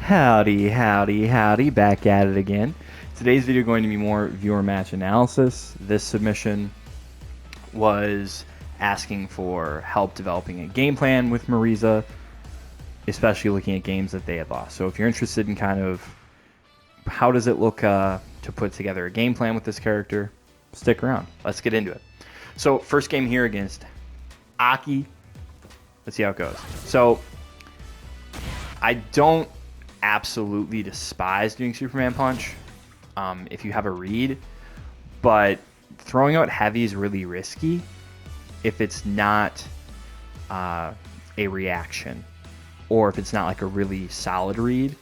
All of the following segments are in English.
Howdy, howdy, howdy, back at it again. Today's video going to be more viewer match analysis. This submission was asking for help developing a game plan with Marisa, especially looking at games that they had lost. So if you're interested in kind of how does it look to put together a game plan with this character, stick around. Let's get into it. So first game here against Aki. Let's see how it goes. So I don't absolutely despise doing Superman Punch if you have a read, but throwing out heavy is really risky if it's not a reaction or if it's not like a really solid read,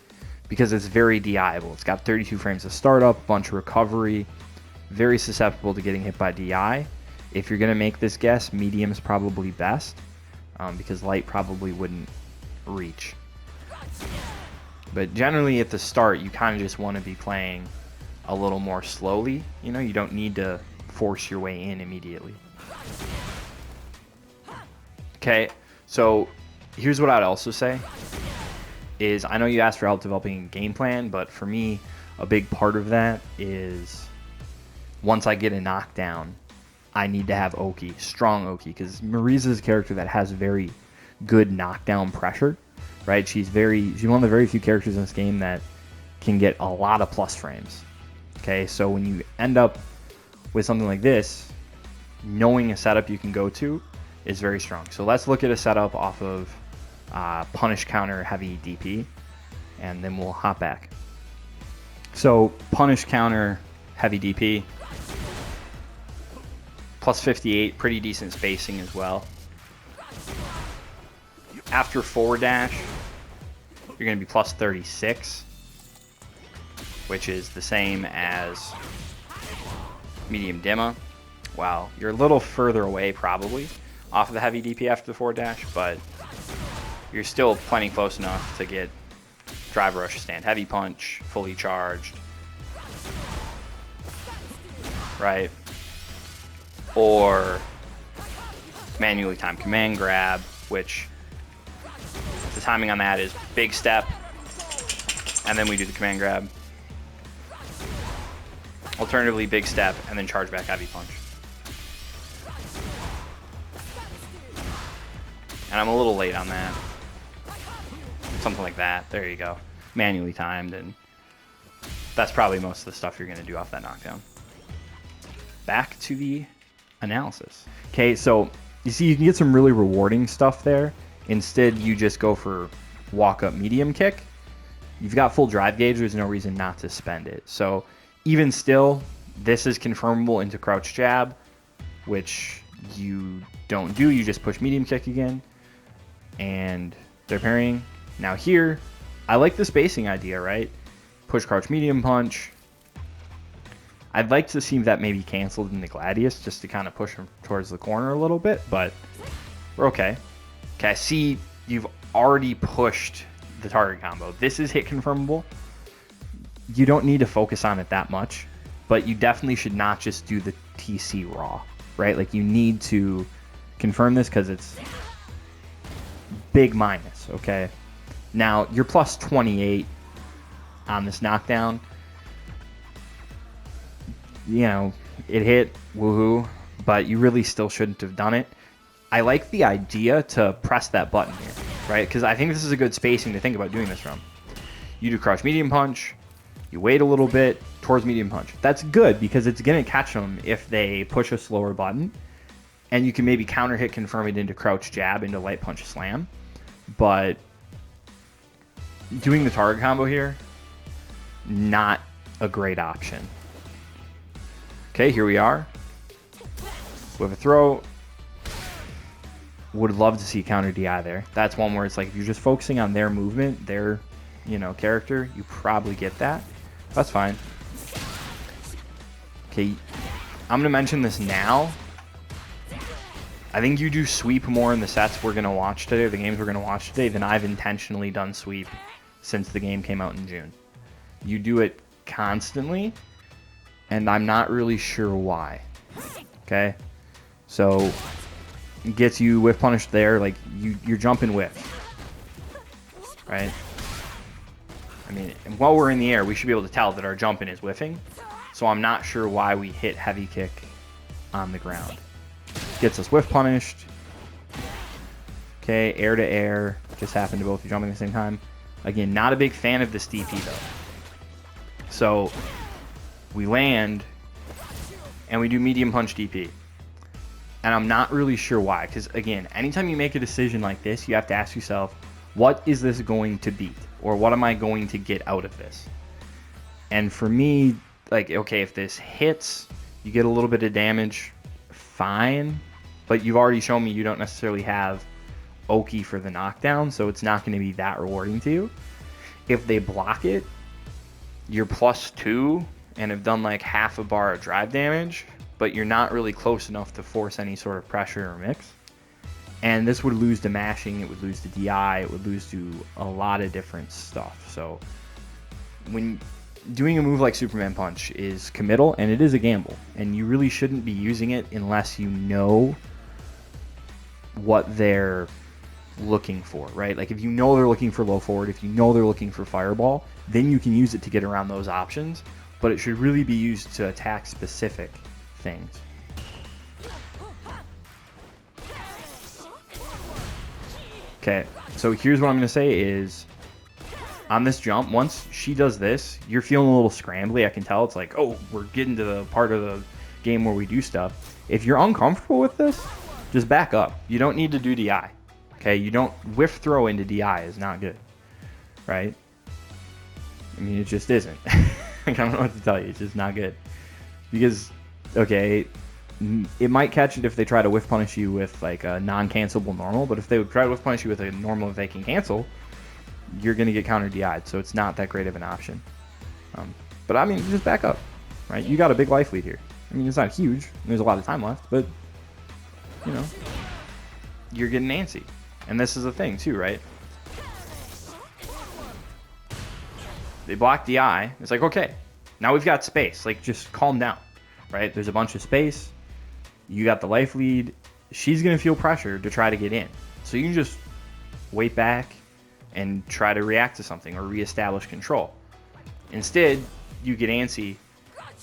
because it's very DI-able. It's got 32 frames of startup, bunch of recovery, very susceptible to getting hit by DI. If you're going to make this guess, medium's probably best because light probably wouldn't reach. But generally at the start, you kind of just want to be playing a little more slowly. You know, you don't need to force your way in immediately. Okay, so here's what I'd also say is I know you asked for help developing a game plan, but for me, a big part of that is once I get a knockdown, I need to have Oki, strong Oki, because Marisa's a character that has very good knockdown pressure. Right, she's one of the very few characters in this game that can get a lot of plus frames. Okay, so when you end up with something like this, knowing a setup you can go to is very strong. So let's look at a setup off of punish counter heavy DP, and then we'll hop back. So punish counter heavy DP, plus 58, pretty decent spacing as well. After forward dash, you're going to be plus 36, which is the same as medium dimma. Wow, you're a little further away probably off of the heavy DP after the forward dash, but you're still plenty close enough to get drive rush stand heavy punch, fully charged, right? Or manually timed command grab, which the timing on that is big step, and then we do the command grab. Alternatively, big step, and then charge back heavy punch. And I'm a little late on that. Something like that. There you go. Manually timed, and that's probably most of the stuff you're going to do off that knockdown. Back to the analysis. Okay, so you see you can get some really rewarding stuff there. Instead, you just go for walk-up medium kick. You've got full drive gauge. There's no reason not to spend it. So even still, this is confirmable into crouch jab, which you don't do. You just push medium kick again, and they're parrying. Now here, I like the spacing idea, right? Push crouch medium punch. I'd like to see that maybe canceled in the Gladius just to kind of push him towards the corner a little bit, but we're okay. Okay, I see you've already pushed the target combo. This is hit confirmable. You don't need to focus on it that much, but you definitely should not just do the TC raw, right? Like you need to confirm this because it's big minus, okay? Now, you're plus 28 on this knockdown. You know, it hit, woohoo, but you really still shouldn't have done it. I like the idea to press that button here, right? Because I think this is a good spacing to think about doing this from. You do crouch medium punch, you wait a little bit towards medium punch. That's good because it's going to catch them if they push a slower button, and you can maybe counter hit confirm it into crouch jab into light punch slam. But doing the target combo here, not a great option. Okay, here we are. We have a throw. Would love to see counter DI there. That's one where it's like if you're just focusing on their movement, their, character, you probably get that. That's fine. Okay, I'm gonna mention this now. I think you do sweep more in the sets we're gonna watch today, or the games we're gonna watch today, than I've intentionally done sweep since the game came out in June. You do it constantly, and I'm not really sure why. Okay, so gets you whiff punished there, like you're jumping whiff, right? I mean, and while we're in the air, we should be able to tell that our jumping is whiffing. So I'm not sure why we hit heavy kick on the ground. Gets us whiff punished. Okay, air to air. Just happened to both be jumping at the same time. Again, not a big fan of this DP though. So we land and we do medium punch DP. And I'm not really sure why. Because again, anytime you make a decision like this, you have to ask yourself, what is this going to beat? Or what am I going to get out of this? And for me, like, okay, if this hits, you get a little bit of damage, fine. But you've already shown me you don't necessarily have Oki for the knockdown, so it's not going to be that rewarding to you. If they block it, you're +2 and have done like half a bar of drive damage, but you're not really close enough to force any sort of pressure or mix. And this would lose to mashing, it would lose to DI, it would lose to a lot of different stuff. So when doing a move like Superman Punch is committal, and it is a gamble, and you really shouldn't be using it unless you know what they're looking for, right? Like if you know they're looking for low forward, if you know they're looking for fireball, then you can use it to get around those options, but it should really be used to attack specific things. Okay, so here's what I'm going to say is, on this jump, once she does this, you're feeling a little scrambly. I can tell. It's like, oh, we're getting to the part of the game where we do stuff. If you're uncomfortable with this, just back up. You don't need to do DI. Okay, you don't whiff throw into DI is not good, right? I mean, it just isn't. I don't know what to tell you. It's just not good. Because, okay, it might catch it if they try to whiff punish you with like a non-cancelable normal, but if they would try to whiff punish you with a normal if they can cancel, you're going to get counter DI'd, so it's not that great of an option. But I mean, just back up, right? You got a big life lead here. I mean, it's not huge. There's a lot of time left, but, you know, you're getting antsy. And this is the thing, too, right? They block DI. It's like, okay, now we've got space. Like, just calm down, right? There's a bunch of space. You got the life lead. She's going to feel pressure to try to get in. So you can just wait back and try to react to something or reestablish control. Instead, you get antsy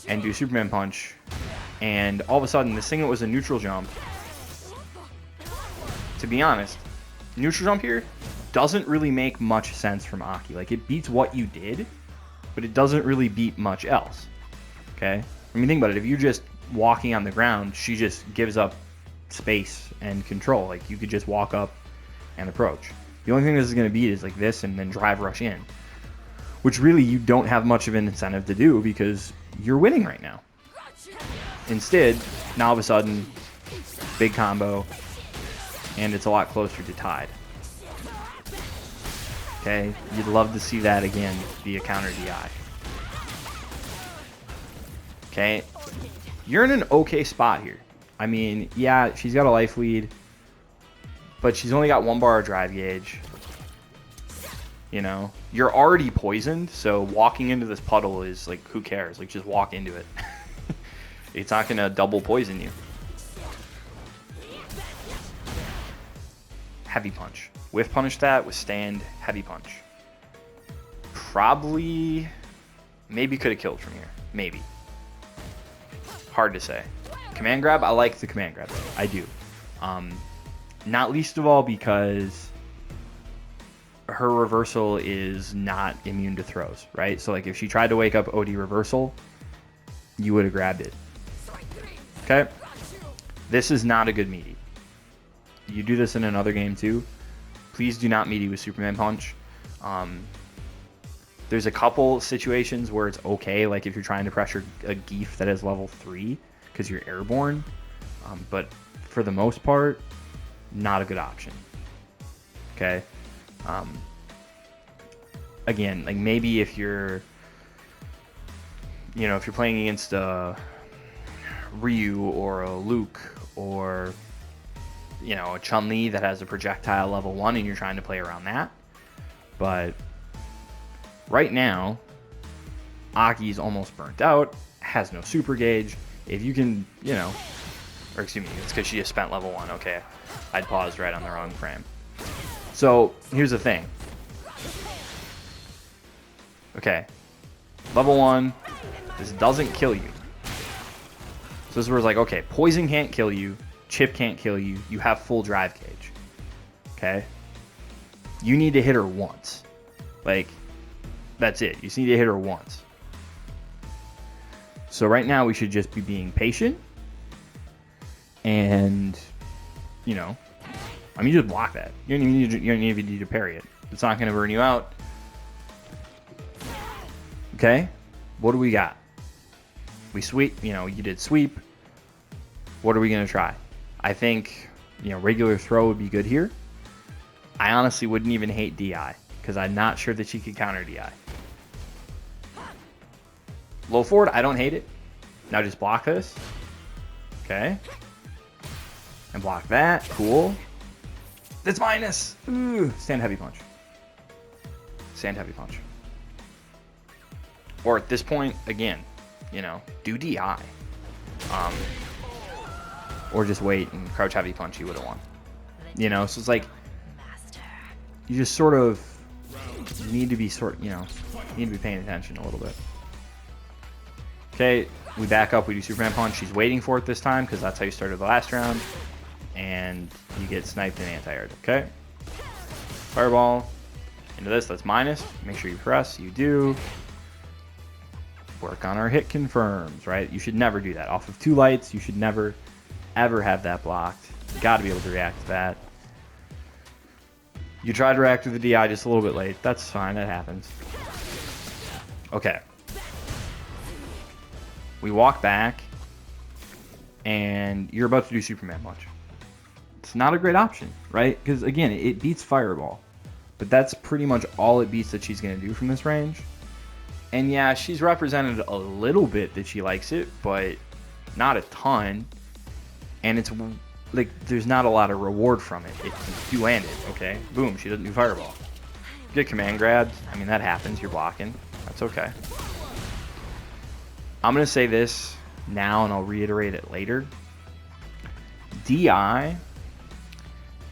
and do Superman Punch, and all of a sudden, this thing that was a neutral jump, to be honest, neutral jump here doesn't really make much sense from Aki. Like, it beats what you did, but it doesn't really beat much else. Okay? I mean, think about it. If you're just walking on the ground, she just gives up space and control. Like, you could just walk up and approach. The only thing this is going to beat is like this and then drive rush in, which really you don't have much of an incentive to do because you're winning right now. Instead, now all of a sudden, big combo, and it's a lot closer to tied. Okay, you'd love to see that again via counter DI. Okay, you're in an okay spot here. I mean, yeah, she's got a life lead, but she's only got 1 bar of drive gauge. You know, you're already poisoned, so walking into this puddle is like, who cares? Like, just walk into it. It's not gonna double poison you. Heavy punch. Whiff punish that, withstand, heavy punch. Probably, maybe could have killed from here. Maybe. Hard to say. Command grab, I like the command grab. I do. Not least of all because her reversal is not immune to throws, right? So like if she tried to wake up OD reversal, you would have grabbed it. Okay? This is not a good meaty. You do this in another game too. Please do not meaty with Superman Punch. There's a couple situations where it's okay, like if you're trying to pressure a Geef that is level 3 because you're airborne. But for the most part, not a good option. Okay? Again, like maybe if you're, you know, if you're playing against a Ryu or a Luke or, you know, a Chun-Li that has a projectile level 1 and you're trying to play around that. But right now, Aki's almost burnt out, has no super gauge. If you can, you know, or excuse me, it's because she just spent level 1. Okay, I'd paused right on the wrong frame. So here's the thing. Okay. Level 1. This doesn't kill you. So this is where it's like, okay, poison can't kill you. Chip can't kill you. You have full drive gauge. Okay? You need to hit her once. Like, that's it. You just need to hit her once. So right now we should just be being patient. And, you know, I mean, you just block that. You don't even need to parry it. It's not going to burn you out. Okay? What do we got? We sweep. You know, you did sweep. What are we going to try? I think, you know, regular throw would be good here. I honestly wouldn't even hate DI because I'm not sure that she could counter DI. Low forward, I don't hate it. Now just block this. Okay. And block that. Cool. That's minus. Ooh. Stand heavy punch. Stand heavy punch. Or at this point, again, you know, do DI. Or just wait and crouch heavy punch, you would have won. You know, so it's like, you just sort of need to be need to be paying attention a little bit. Okay, we back up, we do Superman punch. She's waiting for it this time because that's how you started the last round. And you get sniped and anti-aired, okay? Fireball into this, that's minus. Make sure you press, you do. Work on our hit confirms, right? You should never do that. Off of 2 lights, you should never, ever have that blocked. You got to be able to react to that. You tried to react to the DI just a little bit late. That's fine, that happens. Okay. We walk back, and you're about to do Superman punch. It's not a great option, right? Because, again, it beats Fireball. But that's pretty much all it beats that she's going to do from this range. And, yeah, she's represented a little bit that she likes it, but not a ton. And it's, like, there's not a lot of reward from it. It can two-hand it, okay? Boom, she doesn't do Fireball. Get command grabs. I mean, that happens. You're blocking. That's okay. I'm going to say this now, and I'll reiterate it later. DI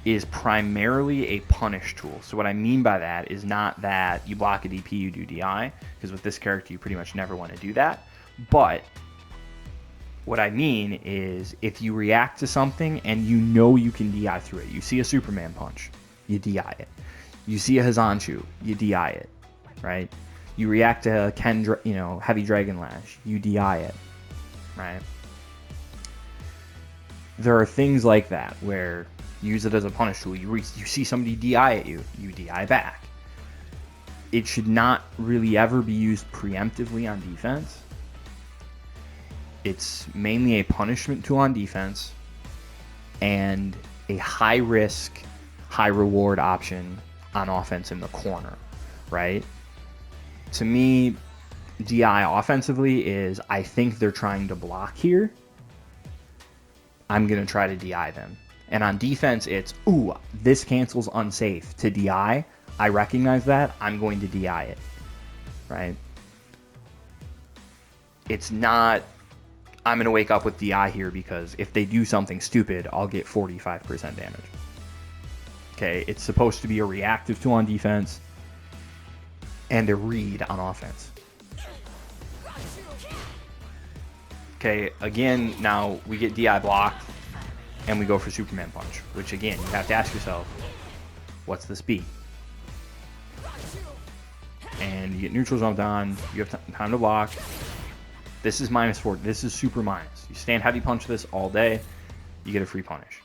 is primarily a punish tool. So what I mean by that is not that you block a DP, you do DI, because with this character, you pretty much never want to do that. But what I mean is if you react to something and you know you can DI through it. You see a Superman punch, you DI it. You see a Hazanchu, you DI it, right? You react to a heavy Dragon Lash, you DI it, right? There are things like that where you use it as a punish tool. You see somebody DI at you, you DI back. It should not really ever be used preemptively on defense. It's mainly a punishment tool on defense and a high risk, high reward option on offense in the corner, right? To me, DI offensively is, I think they're trying to block here. I'm going to try to DI them. And on defense, it's, ooh, this cancels unsafe to DI. I recognize that. I'm going to DI it, right? It's not, I'm going to wake up with DI here because if they do something stupid, I'll get 45% damage. Okay, it's supposed to be a reactive tool on defense and a read on offense. Okay, again, now we get DI blocked and we go for Superman punch, which again, you have to ask yourself, what's the speed? And you get neutral jumped on, you have time to block. This is -4, this is super minus. You stand heavy punch this all day, you get a free punish.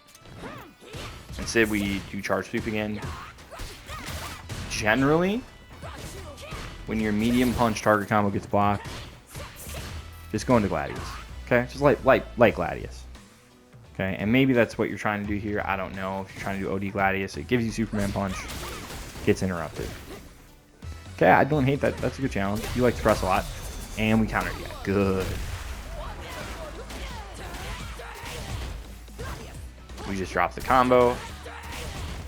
Instead, we do charge sweep again. Generally, when your medium punch target combo gets blocked, just go into Gladius. Okay, just like Gladius. Okay, and maybe that's what you're trying to do here. I don't know if you're trying to do OD Gladius. It gives you Superman punch, gets interrupted. Okay, I don't hate that. That's a good challenge. You like to press a lot, and we counter you. Good. We just dropped the combo.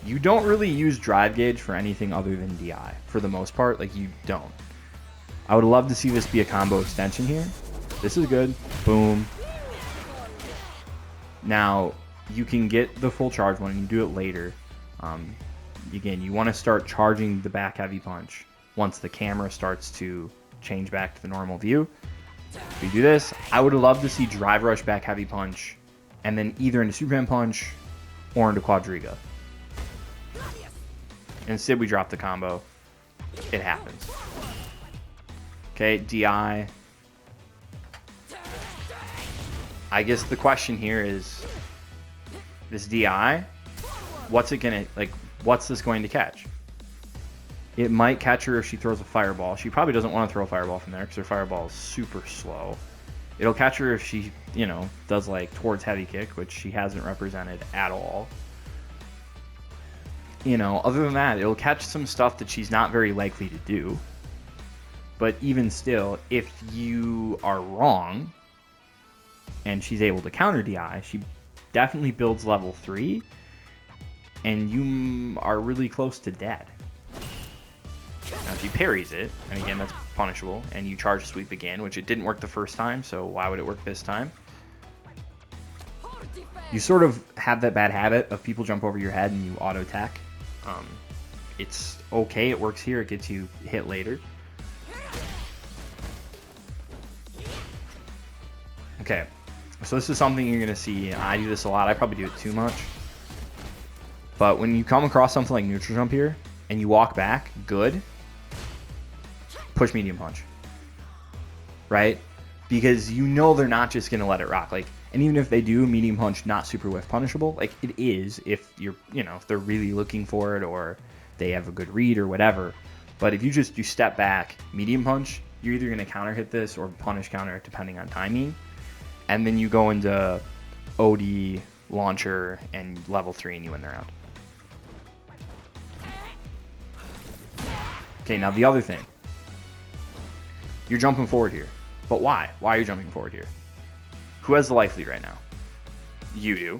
You don't really use drive gauge for anything other than DI for the most part. Like, you don't. I would love to see this be a combo extension here. This is good. Boom. Now, you can get the full charge one and you do it later. Again, you want to start charging the back heavy punch once the camera starts to change back to the normal view. If we do this, I would love to see drive rush back heavy punch, and then either into Superman punch or into Quadriga. Instead, we drop the combo. It happens. Okay, DI. I guess the question here is, this DI, what's it gonna, like, what's this going to catch? It might catch her if she throws a fireball. She probably doesn't want to throw a fireball from there because her fireball is super slow. It'll catch her if she, you know, does like towards heavy kick, which she hasn't represented at all. You know, other than that, it'll catch some stuff that she's not very likely to do. But even still, if you are wrong and she's able to counter DI, she definitely builds level 3 and you are really close to dead. Now, if she parries it, and again, that's punishable, and you charge sweep again, which it didn't work the first time, so why would it work this time? You sort of have that bad habit of people jump over your head and you auto-attack. It's okay, it works here, it gets you hit later. Okay, so this is something you're going to see. I do this a lot, I probably do it too much. But when you come across something like neutral jump here, and you walk back, good. Push medium punch, right? Because you know they're not just gonna let it rock. Like, and even if they do, medium punch not super whiff punishable. Like it is if you're, you know, if they're really looking for it or they have a good read or whatever. But if you step back, medium punch, you're either gonna counter hit this or punish counter it depending on timing, and then you go into OD launcher and level 3 and you win the round. Okay, now the other thing. You're jumping forward here. But why? Why are you jumping forward here? Who has the life lead right now? You do.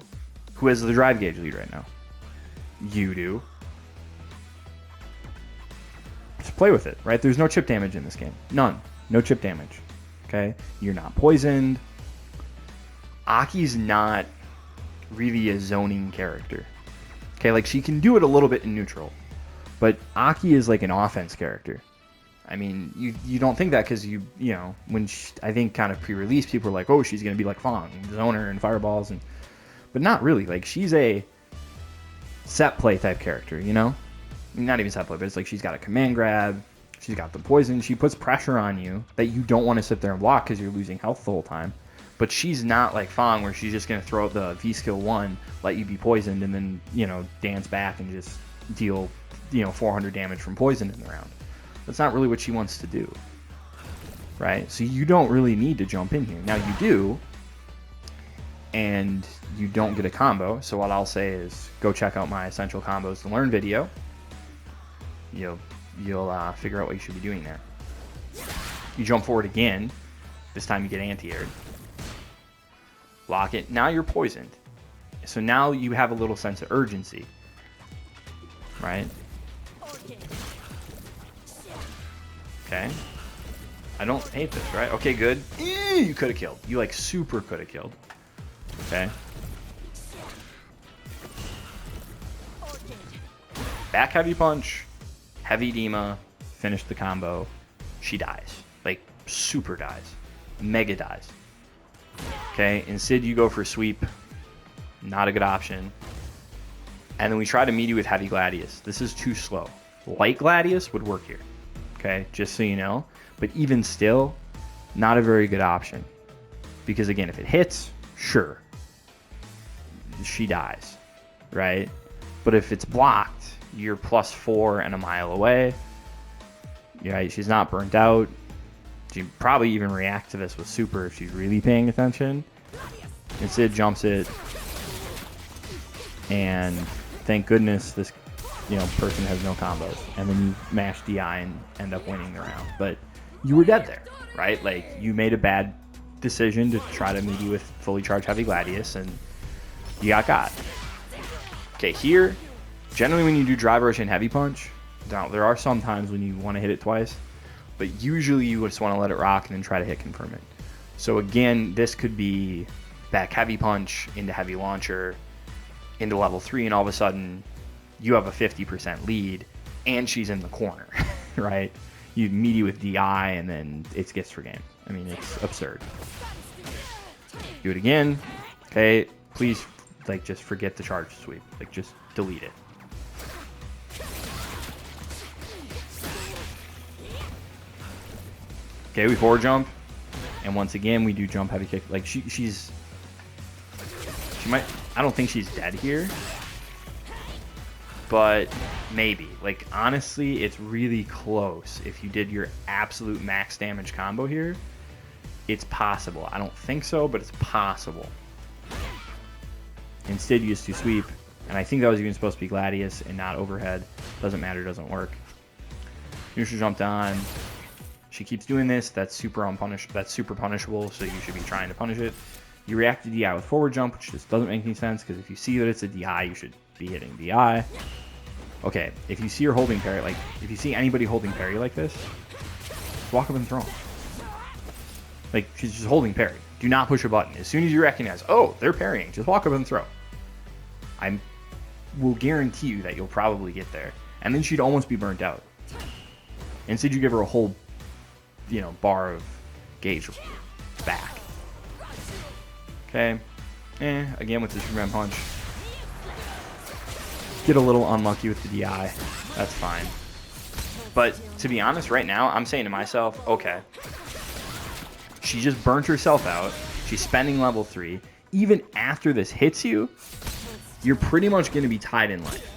Who has the drive gauge lead right now? You do. Just play with it, right? There's no chip damage in this game. None. No chip damage. Okay? You're not poisoned. Aki's not really a zoning character. Okay, like she can do it a little bit in neutral. But Aki is like an offense character. I mean, you don't think that because you know, when I think kind of pre-release, people were like, oh, she's going to be like Fong, zoner and fireballs. But not really. Like, she's a set play type character, you know? I mean, not even set play, but it's like she's got a command grab. She's got the poison. She puts pressure on you that you don't want to sit there and block because you're losing health the whole time. But she's not like Fong where she's just going to throw out the V-skill 1, let you be poisoned, and then, you know, dance back and just deal, you know, 400 damage from poison in the round. That's not really what she wants to do, right? So you don't really need to jump in here. Now you do, and you don't get a combo. So what I'll say is go check out my essential combos to learn video. You'll figure out what you should be doing there. You jump forward again. This time you get anti-aired. Lock it. Now you're poisoned. So now you have a little sense of urgency, right? Okay. I don't hate this, right? Okay, good. You could have killed. You, like, super could have killed. Okay. Back heavy punch. Heavy Dima. Finish the combo. She dies. Like, super dies. Mega dies. Okay. Instead, you go for sweep. Not a good option. And then we try to meet you with heavy Gladius. This is too slow. Light Gladius would work here. Okay, just so you know. But even still, not a very good option. Because again, if it hits, sure. She dies, right? But if it's blocked, you're +4 and a mile away. Right? She's not burnt out. She probably even react to this with super if she's really paying attention. Instead, jumps it. And thank goodness this person has no combos, and then you mash DI and end up winning the round. But you were dead there, right? Like, you made a bad decision to try to meet you with fully charged heavy Gladius, and you got. Okay, here, generally when you do drive rush and heavy punch, now there are some times when you want to hit it twice, but usually you just want to let it rock and then try to hit confirm it. So again, this could be back heavy punch into heavy launcher into level 3, and all of a sudden you have a 50% lead and she's in the corner, right? you meet you with DI, and then it gets for game. I mean, it's absurd. Do it again. Okay, please, like, just forget the charge sweep. Like, just delete it. Okay, we forward jump, and once again we do jump heavy kick. Like she might. I don't think she's dead here, but maybe. Like honestly, it's really close. If you did your absolute max damage combo here, it's possible. I don't think so, but it's possible. Instead, you just do sweep, and I think that was even supposed to be Gladius and not overhead. Doesn't matter. Doesn't work. Neutral jumped on. She keeps doing this. That's super unpunished. That's super punishable, so you should be trying to punish it. You react to DI with forward jump, which just doesn't make any sense, because if you see that it's a DI, you should be hitting DI. Okay, if you see her holding parry, like, if you see anybody holding parry like this, just walk up and throw them. Like, she's just holding parry. Do not push a button. As soon as you recognize, oh, they're parrying, just walk up and throw. I will guarantee you that you'll probably get there. And then she'd almost be burnt out. Instead, you give her a whole bar of gauge back. Okay. Again with the Superman punch. Get a little unlucky with the DI. That's fine. But to be honest, right now, I'm saying to myself, okay, she just burnt herself out. She's spending level 3. Even after this hits you, you're pretty much going to be tied in life.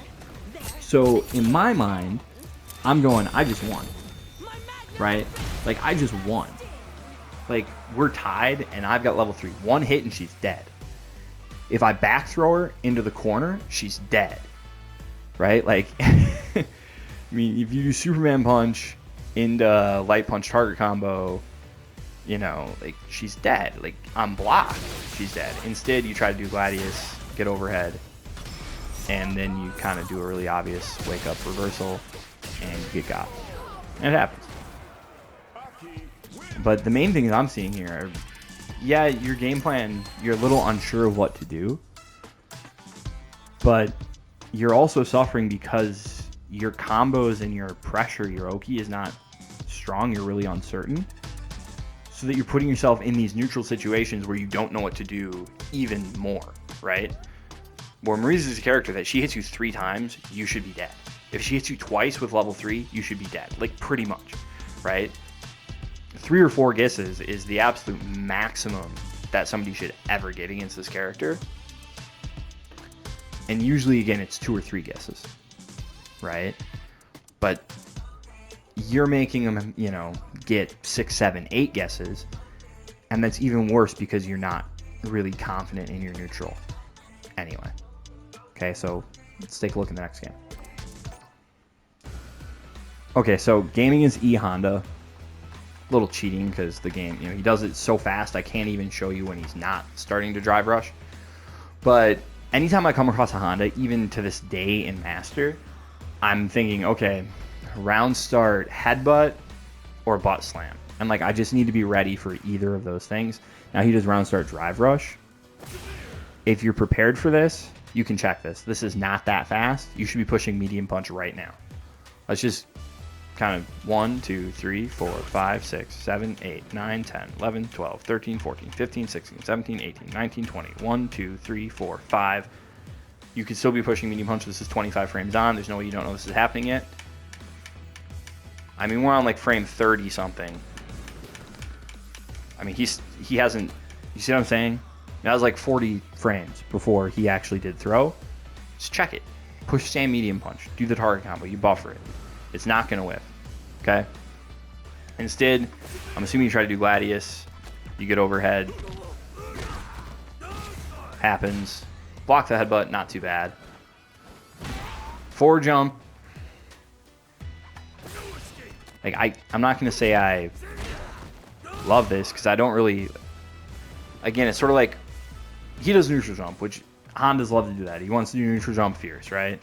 So in my mind, I'm going, I just won. Right? Like, I just won. Like, we're tied, and I've got level 3. One hit, and she's dead. If I back throw her into the corner, she's dead. Right? Like, I mean, if you do Superman punch into light punch target combo, like, she's dead. Like, on block, she's dead. Instead, you try to do Gladius, get overhead, and then you kind of do a really obvious wake-up reversal, and you get got. And it happens. But the main things I'm seeing here are, yeah, your game plan, you're a little unsure of what to do, but you're also suffering because your combos and your pressure, your Oki is not strong, you're really uncertain, so that you're putting yourself in these neutral situations where you don't know what to do even more, right? Where Marisa is a character that she hits you 3 times, you should be dead. If she hits you twice with level 3, you should be dead, like pretty much, right? 3 or 4 guesses is the absolute maximum that somebody should ever get against this character. And usually, again, it's 2 or 3 guesses, right? But you're making them, get 6, 7, 8 guesses. And that's even worse because you're not really confident in your neutral anyway. Okay, so let's take a look at the next game. Okay, so gaming is E Honda. A little cheating because the game, he does it so fast I can't even show you when he's not starting to drive rush. But anytime I come across a Honda, even to this day in Master, I'm thinking, okay, round start headbutt or butt slam. And like, I just need to be ready for either of those things. Now he does round start drive rush. If you're prepared for this, you can check this. This is not that fast. You should be pushing medium punch right now. Let's just kind of 1, 2, 3, 4, 5, 6, 7, 8, 9, 10, 11, 12, 13, 14, 15, 16, 17, 18, 19, 20. 1, 2, 3, 4, 5. You could still be pushing medium punch. This is 25 frames on. There's no way you don't know this is happening yet. I mean, we're on like frame 30 something. I mean, he hasn't, you see what I'm saying? That was like 40 frames before he actually did throw. Just check it. Push stand medium punch. Do the target combo. You buffer it. It's not going to whiff. Okay? Instead, I'm assuming you try to do Gladius. You get overhead. Happens. Block the headbutt. Not too bad. Forward jump. Like, I'm not going to say I love this because I don't really... Again, it's sort of like... He does neutral jump, which Hondas love to do that. He wants to do neutral jump fierce, right?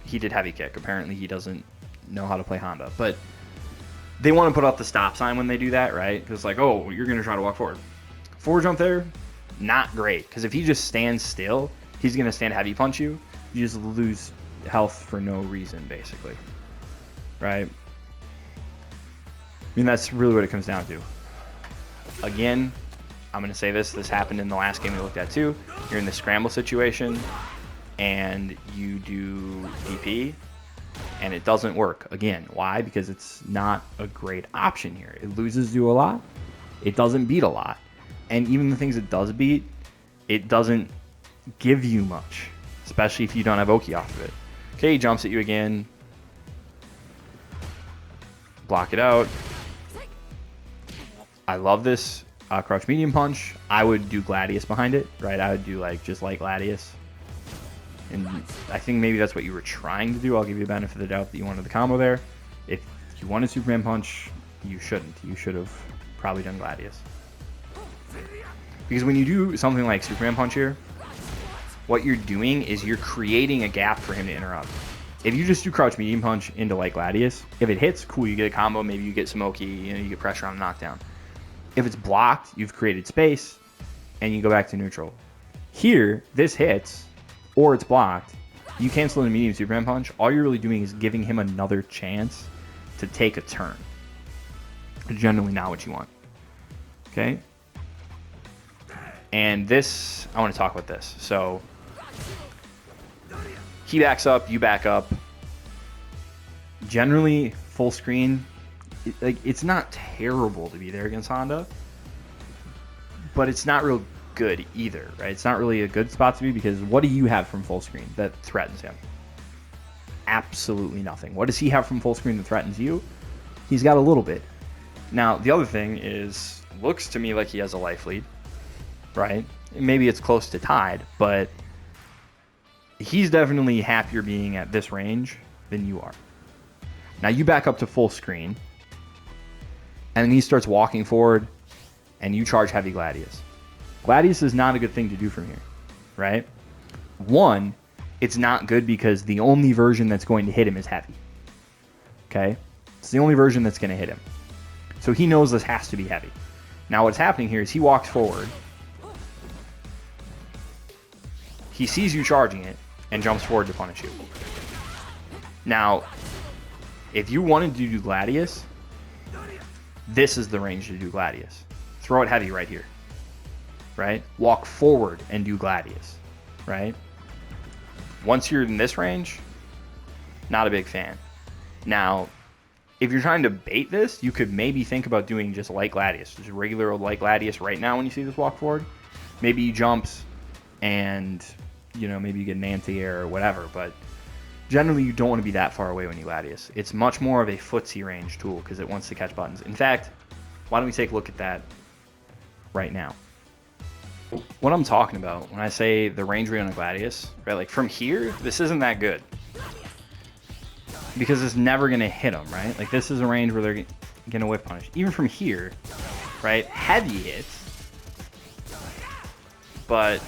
He did heavy kick. Apparently, he doesn't know how to play Honda. But they want to put up the stop sign when they do that, right? Because, like, oh, you're going to try to walk forward. Forward jump there, not great. Because if he just stands still, he's going to stand heavy punch you. You just lose health for no reason, basically. Right? mean, that's really what it comes down to. Again, I'm going to say this. This happened in the last game we looked at too. You're in the scramble situation, and you do DP, and it doesn't work. Again, why? Because it's not a great option here. It loses you a lot. It doesn't beat a lot. And even the things it does beat, it doesn't give you much, especially if you don't have Oki off of it. Okay, he jumps at you again. Block it out. I love this crouch medium punch. I would do Gladius behind it, right? I would do like just like Gladius. And I think maybe that's what you were trying to do. I'll give you the benefit of the doubt that you wanted the combo there. If you wanted Superman punch, you shouldn't. You should have probably done Gladius. Because when you do something like Superman punch here, what you're doing is you're creating a gap for him to interrupt. If you just do crouch medium punch into like Gladius, if it hits, cool, you get a combo, maybe you get some Oki, you get pressure on a knockdown. If it's blocked, you've created space, and you go back to neutral. Here, this hits, or it's blocked, you cancel the medium Superman punch. All you're really doing is giving him another chance to take a turn. Generally not what you want. Okay? And this, I want to talk about this. So, he backs up, you back up. Generally, full screen, it's not terrible to be there against Honda, but it's not real good either, right? It's not really a good spot to be because what do you have from full screen that threatens him? Absolutely nothing. What does he have from full screen that threatens you? He's got a little bit. Now, the other thing is, looks to me like he has a life lead, right? Maybe it's close to tied, but he's definitely happier being at this range than you are. Now, you back up to full screen, and then he starts walking forward, and you charge heavy Gladius. Gladius is not a good thing to do from here, right? One, it's not good because the only version that's going to hit him is heavy. Okay? It's the only version that's going to hit him. So he knows this has to be heavy. Now what's happening here is he walks forward. He sees you charging it and jumps forward to punish you. Now, if you wanted to do Gladius, this is the range to do Gladius. Throw it heavy right here. Right? Walk forward and do Gladius. Right? Once you're in this range, not a big fan. Now, if you're trying to bait this, you could maybe think about doing just light Gladius. Just regular old light Gladius right now when you see this walk forward. Maybe he jumps and, maybe you get an anti-air or whatever, but generally you don't want to be that far away when you Gladius. It's much more of a footsie range tool because it wants to catch buttons. In fact, why don't we take a look at that right now? What I'm talking about when I say the range rate on a Gladius, right? Like from here, this isn't that good. Because it's never going to hit them, right? Like this is a range where they're going to whip punish. Even from here, right? Heavy hits. But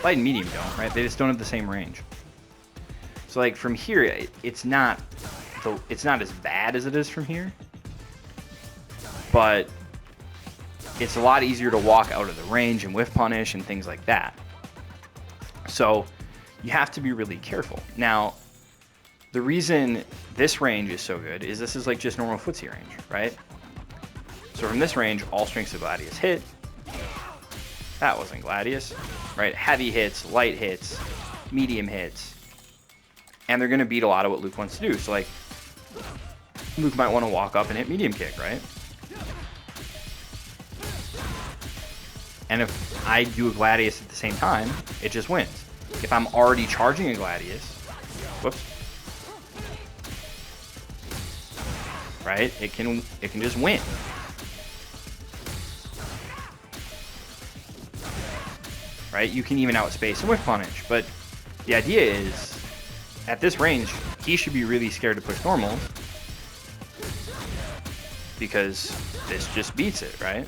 light and medium don't, right? They just don't have the same range. So like from here, it's not as bad as it is from here. But it's a lot easier to walk out of the range and whiff punish and things like that. So you have to be really careful. Now, the reason this range is so good is this is like just normal footsie range, right? So from this range, all strengths of Gladius hit. That wasn't Gladius, right? Heavy hits, light hits, medium hits. And they're going to beat a lot of what Luke wants to do. So like, Luke might want to walk up and hit medium kick, right? And if I do a Gladius at the same time, it just wins. If I'm already charging a Gladius, whoops, right? It can just win. Right? You can even outspace and whiff punish, but the idea is, at this range, he should be really scared to push normal because this just beats it, right?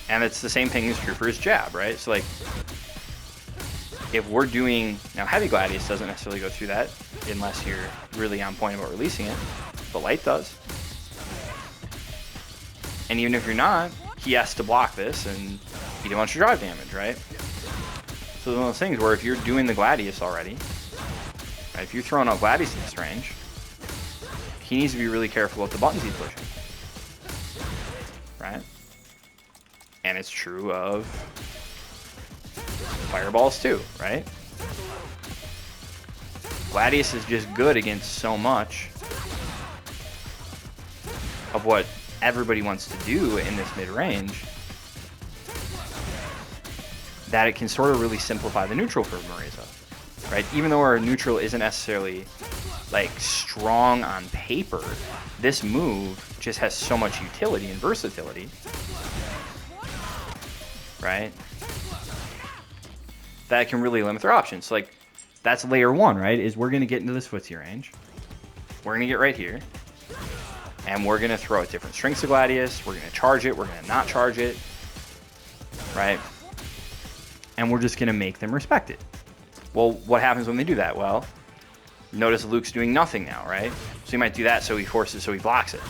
And it's the same thing as true for his jab, right? So like, if we're doing, now heavy Gladius doesn't necessarily go through that unless you're really on point about releasing it, but light does. And even if you're not, he has to block this and eat a bunch of drive damage, right? So it's one of those things where if you're doing the Gladius already, Right? If you're throwing out Gladius in this range, he needs to be really careful with the buttons he's pushing. Right? And it's true of fireballs too, right? Gladius is just good against so much of what everybody wants to do in this mid-range that it can sort of really simplify the neutral for Marisa, right? Even though our neutral isn't necessarily like strong on paper, this move just has so much utility and versatility, right? That can really limit their options. So like that's layer one, right? Is we're gonna get into this footsie range. We're gonna get right here. And we're gonna throw out different strings to Gladius. We're gonna charge it, we're gonna not charge it, right? And we're just gonna make them respect it. Well, what happens when they do that? Well, notice Luke's doing nothing now, right? So he might do that so he forces, so he blocks it,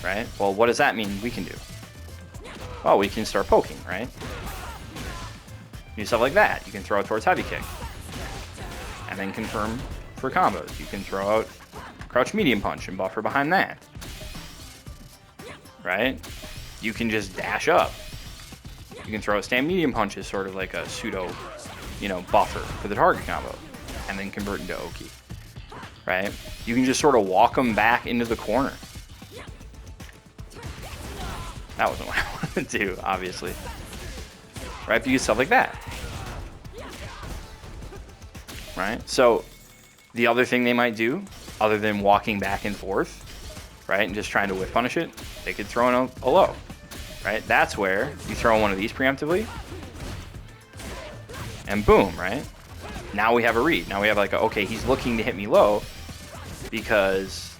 right? Well, what does that mean we can do? Well, we can start poking, right? Do stuff like that. You can throw it towards heavy kick. And then confirm for combos. You can throw out crouch medium punch and buffer behind that. Right? You can just dash up. You can throw a stand medium punch as sort of like a pseudo, buffer for the target combo. And then convert into Oki. Right? You can just sort of walk them back into the corner. That wasn't what I wanted to do, obviously. Right? But you do stuff like that. Right? So the other thing they might do, other than walking back and forth, right, and just trying to whiff punish it, they could throw in a low. Right? That's where you throw in one of these preemptively, and boom, right? Now we have a read. Now we have like, okay, he's looking to hit me low because,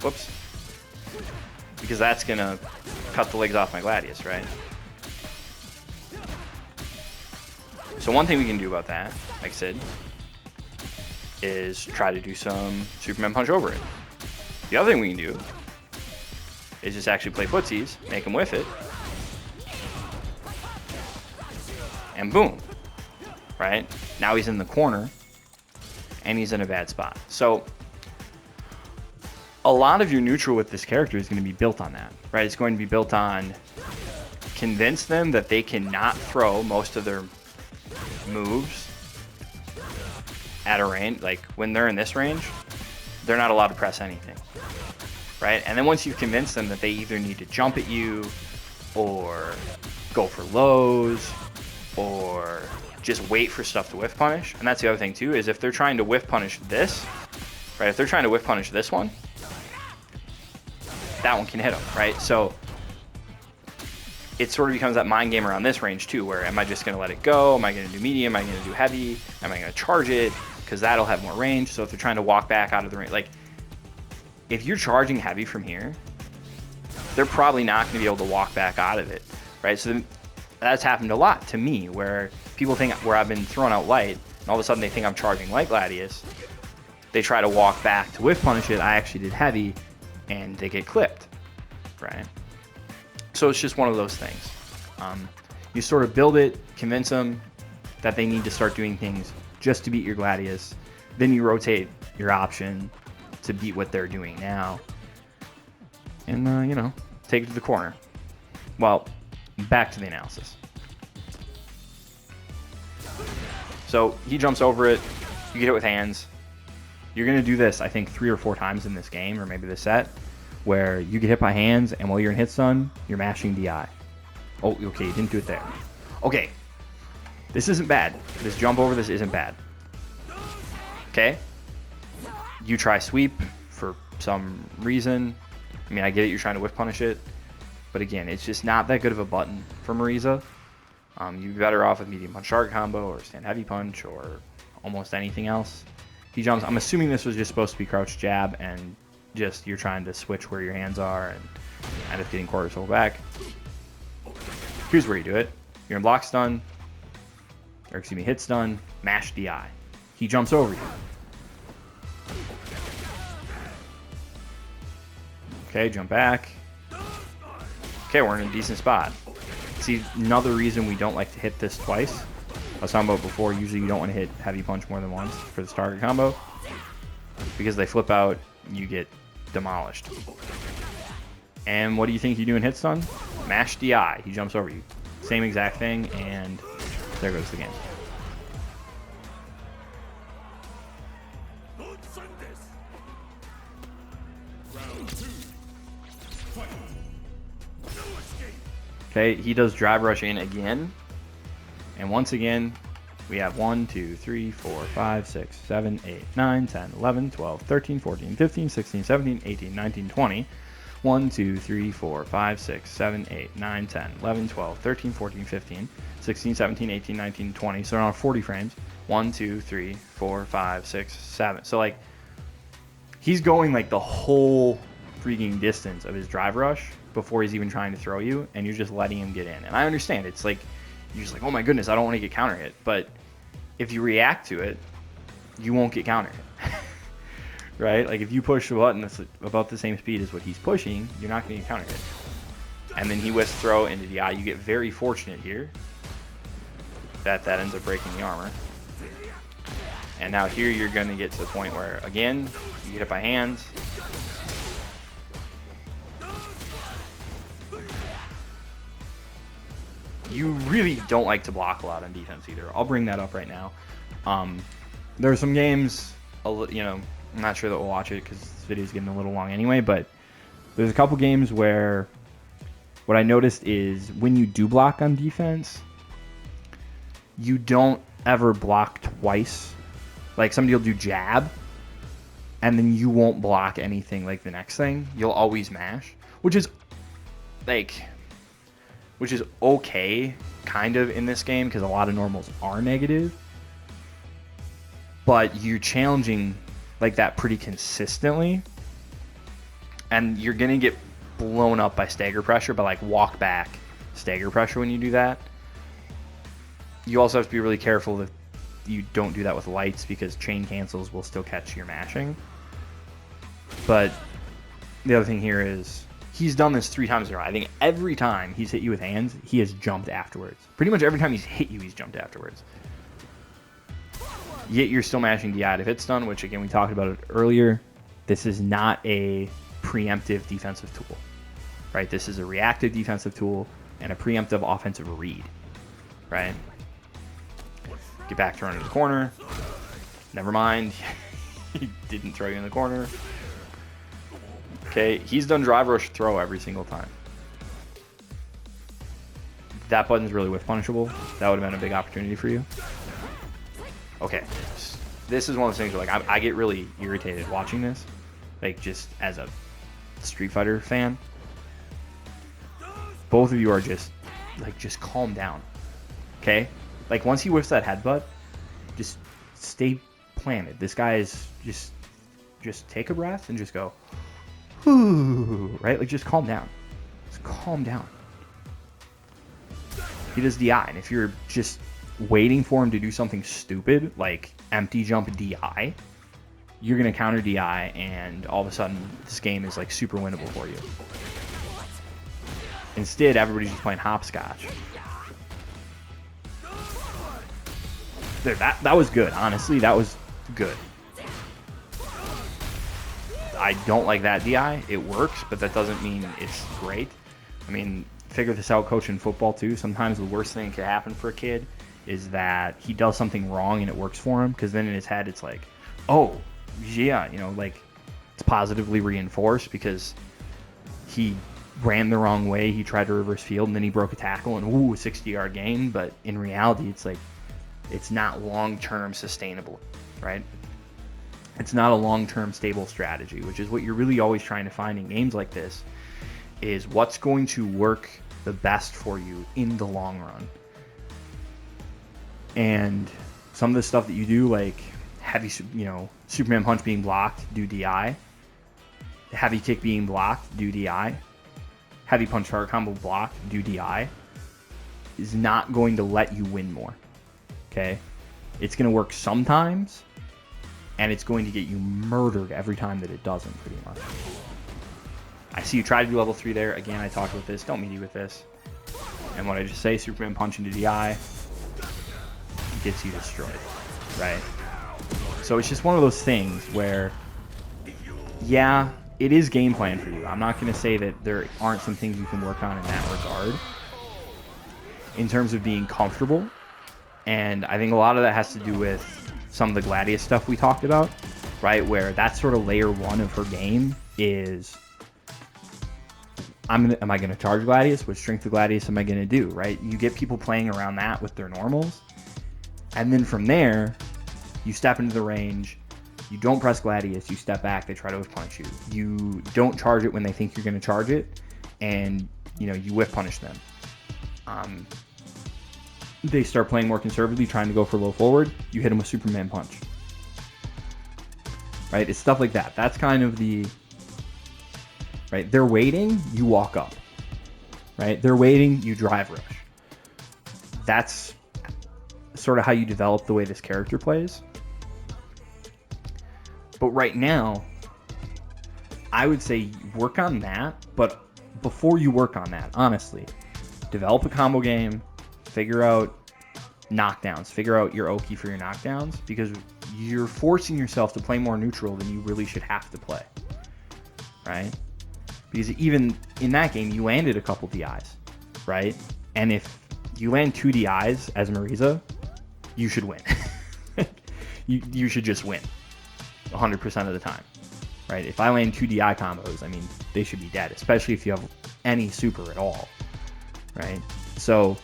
whoops, because that's going to cut the legs off my Gladius, right? So one thing we can do about that, like I said, is try to do some Superman punch over it. The other thing we can do is just actually play footsies, make him whiff it, and boom, right? Now he's in the corner, and he's in a bad spot. So a lot of your neutral with this character is going to be built on that, right? It's going to be built on convince them that they cannot throw most of their moves at a range, like when they're in this range, they're not allowed to press anything, right? And then once you've convinced them that they either need to jump at you or go for lows or just wait for stuff to whiff punish. And that's the other thing too, is if they're trying to whiff punish this, right? If they're trying to whiff punish this one, that one can hit them, right? So it sort of becomes that mind game around this range too, where am I just going to let it go? Am I going to do medium? Am I going to do heavy? Am I going to charge it? Because that'll have more range. So if they're trying to walk back out of the range, like if you're charging heavy from here, they're probably not going to be able to walk back out of it, right? So that's happened a lot to me, where people think where I've been throwing out light, and all of a sudden they think I'm charging light Gladius. They try to walk back to whiff punish it. I actually did heavy, and they get clipped, right? So it's just one of those things. You sort of build it, convince them that they need to start doing things just to beat your Gladius. Then you rotate your option to beat what they're doing now. And, take it to the corner. Well, back to the analysis. So he jumps over it. You get it with hands. You're going to do this, I think, 3 or 4 times in this game, or maybe this set, where you get hit by hands, and while you're in hit stun, you're mashing DI. Oh, okay, you didn't do it there. Okay, this isn't bad. This jump over this isn't bad. Okay? You try sweep for some reason. I mean, I get it, you're trying to whiff punish it. But again, it's just not that good of a button for Marisa. You'd be better off with medium punch target combo or stand heavy punch or almost anything else. He jumps. I'm assuming this was just supposed to be crouch jab and just you're trying to switch where your hands are and end up getting quarter soul back. Here's where you do it. You're in block stun, or excuse me, hit stun, mash DI. He jumps over you. Okay, jump back. Okay, we're in a decent spot. See, another reason we don't like to hit this twice I was talking about before, usually you don't want to hit heavy punch more than once for the starter combo. Because they flip out, you get demolished. And what do you think you do in hit stun? Mash DI. He jumps over you. Same exact thing, and there goes the game. Okay, he does drive rush in again. And once again, we have 1, 2, 3, 4, 5, 6, 7, 8, 9, 10, 11, 12, 13, 14, 15, 16, 17, 18, 19, 20. 1, 2, 3, 4, 5, 6, 7, 8, 9, 10, 11, 12, 13, 14, 15, 16, 17, 18, 19, 20. So around 40 frames. 1, 2, 3, 4, 5, 6, 7. So like he's going like the whole freaking distance of his drive rush before he's even trying to throw you, and you're just letting him get in. And I understand it's like you're just like, oh my goodness, I don't want to get counter hit. But if you react to it, you won't get counter hit. Right? Like if you push the button that's about the same speed as what he's pushing, you're not going to get counter hit. And then he whiffs throw into the eye. You get very fortunate here that ends up breaking the armor. And now here you're going to get to the point where, again, you get hit by hands. You really don't like to block a lot on defense either. I'll bring that up right now. There are some games, you know, I'm not sure that we'll watch it because this video is getting a little long anyway, but there's a couple games where what I noticed is when you do block on defense, you don't ever block twice. Like somebody will do jab, and then you won't block anything like the next thing. You'll always mash, which is okay, kind of, in this game because a lot of normals are negative. But you're challenging like that pretty consistently, and you're gonna get blown up by stagger pressure, but like walk back stagger pressure when you do that. You also have to be really careful that you don't do that with lights because chain cancels will still catch your mashing. But the other thing here is he's done this 3 times in a row. I think every time he's hit you with hands, he has jumped afterwards. Pretty much every time he's hit you, he's jumped afterwards. Yet you're still mashing DI to hit stun, which again, we talked about it earlier. This is not a preemptive defensive tool, right? This is a reactive defensive tool and a preemptive offensive read, right? Get back thrown into the corner. Never mind. He didn't throw you in the corner. Okay, he's done drive rush throw every single time. That button's really whiff punishable. That would have been a big opportunity for you. Okay, this is one of those things where like I get really irritated watching this, like just as a Street Fighter fan. Both of you are just calm down, okay? Like once he whiffs that headbutt, just stay planted. This guy is just take a breath and just go, whoo, right? Like just calm down, just calm down. He does DI, and if you're just waiting for him to do something stupid like empty jump DI, you're gonna counter DI, and all of a sudden this game is like super winnable for you. Instead, everybody's just playing hopscotch. There, that was good. Honestly, that was good. I don't like that DI. It works, but that doesn't mean it's great. I mean, figure this out coaching football too. Sometimes the worst thing that could happen for a kid is that he does something wrong and it works for him, because then in his head it's like, oh yeah, you know, like it's positively reinforced because he ran the wrong way, he tried to reverse field, and then he broke a tackle and ooh, a 60-yard gain. But in reality, it's like it's not long-term sustainable, right? It's not a long-term stable strategy, which is what you're really always trying to find in games like this, is what's going to work the best for you in the long run. And some of the stuff that you do, like heavy, you know, Superman punch being blocked, do DI. Heavy kick being blocked, do DI. Heavy punch hard combo blocked, do DI. Is not going to let you win more. Okay? It's going to work sometimes, and it's going to get you murdered every time that it doesn't, pretty much. I see you try to do level 3 there. Again, I talked with this. Don't meet you with this. And what I just say, Superman punch into DI. gets you destroyed, right? So it's just one of those things where, yeah, it is game plan for you. I'm not going to say that there aren't some things you can work on in that regard in terms of being comfortable. And I think a lot of that has to do with some of the Gladius stuff we talked about, right? Where that's sort of layer one of her game is, am I going to charge Gladius? What strength of Gladius am I going to do, right? You get people playing around that with their normals. And then from there, you step into the range. You don't press Gladius. You step back. They try to whiff punish you. You don't charge it when they think you're going to charge it. And, you whiff punish them. They start playing more conservatively, trying to go for low forward. You hit them with Superman punch. Right? It's stuff like that. That's kind of the... Right? They're waiting, you walk up. Right? They're waiting, you drive rush. That's sort of how you develop the way this character plays. But right now, I would say work on that. But before you work on that, honestly, develop a combo game, figure out knockdowns, figure out your Oki for your knockdowns, because you're forcing yourself to play more neutral than you really should have to play. Right? Because even in that game, you landed a couple DIs, right? And if you land 2 DIs as Marisa, you should win. you should just win 100% of the time, right? If I land 2 DI combos, I mean, they should be dead, especially if you have any super at all, right? So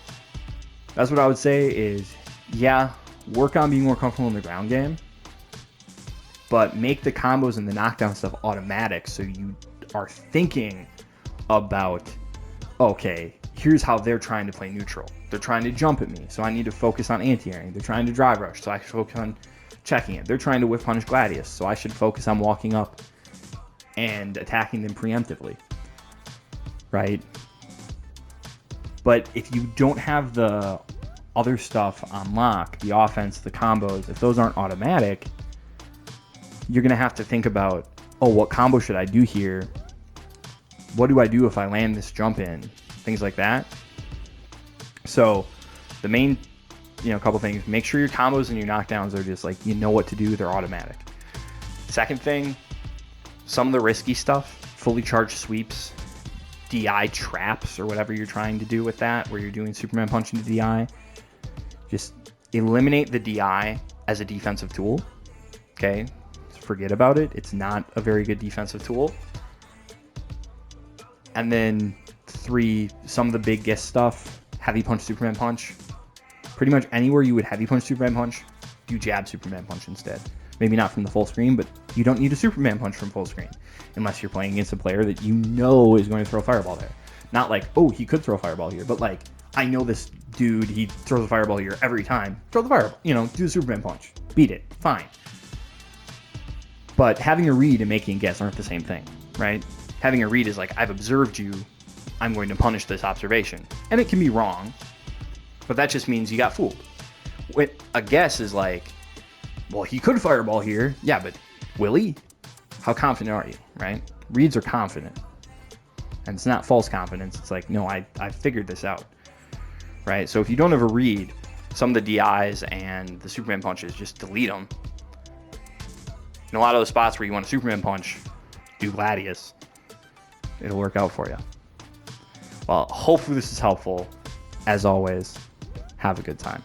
that's what I would say is, yeah, work on being more comfortable in the ground game, but make the combos and the knockdown stuff automatic so you are thinking about, okay, here's how they're trying to play neutral. They're trying to jump at me, so I need to focus on anti-airing. They're trying to drive rush, so I should focus on checking it. They're trying to whiff punish Gladius, so I should focus on walking up and attacking them preemptively, right? But if you don't have the other stuff on lock, the offense, the combos, if those aren't automatic, you're going to have to think about, oh, what combo should I do here? What do I do if I land this jump in? Things like that. So the main, couple things, make sure your combos and your knockdowns are just like, what to do. They're automatic. Second thing, some of the risky stuff, fully charged sweeps, DI traps, or whatever you're trying to do with that, where you're doing Superman punch into DI. Just eliminate the DI as a defensive tool. Okay? Forget about it. It's not a very good defensive tool. And then 3, some of the big guess stuff, heavy punch, Superman punch. Pretty much anywhere you would heavy punch, Superman punch, do jab, Superman punch instead. Maybe not from the full screen, but you don't need a Superman punch from full screen unless you're playing against a player that is going to throw a fireball there. Not like, oh, he could throw a fireball here, but like, I know this dude, he throws a fireball here every time. Throw the fireball, do the Superman punch. Beat it. Fine. But having a read and making a guess aren't the same thing, right? Having a read is like, I've observed you, I'm going to punish this observation. And it can be wrong, but that just means you got fooled. A guess is like, well, he could fireball here. Yeah, but will he? How confident are you, right? Reads are confident. And it's not false confidence. It's like, no, I figured this out, right? So if you don't have a read, some of the DIs and the Superman punches, just delete them. In a lot of those spots where you want a Superman punch, do Gladius. It'll work out for you. Well, hopefully this is helpful. As always, have a good time.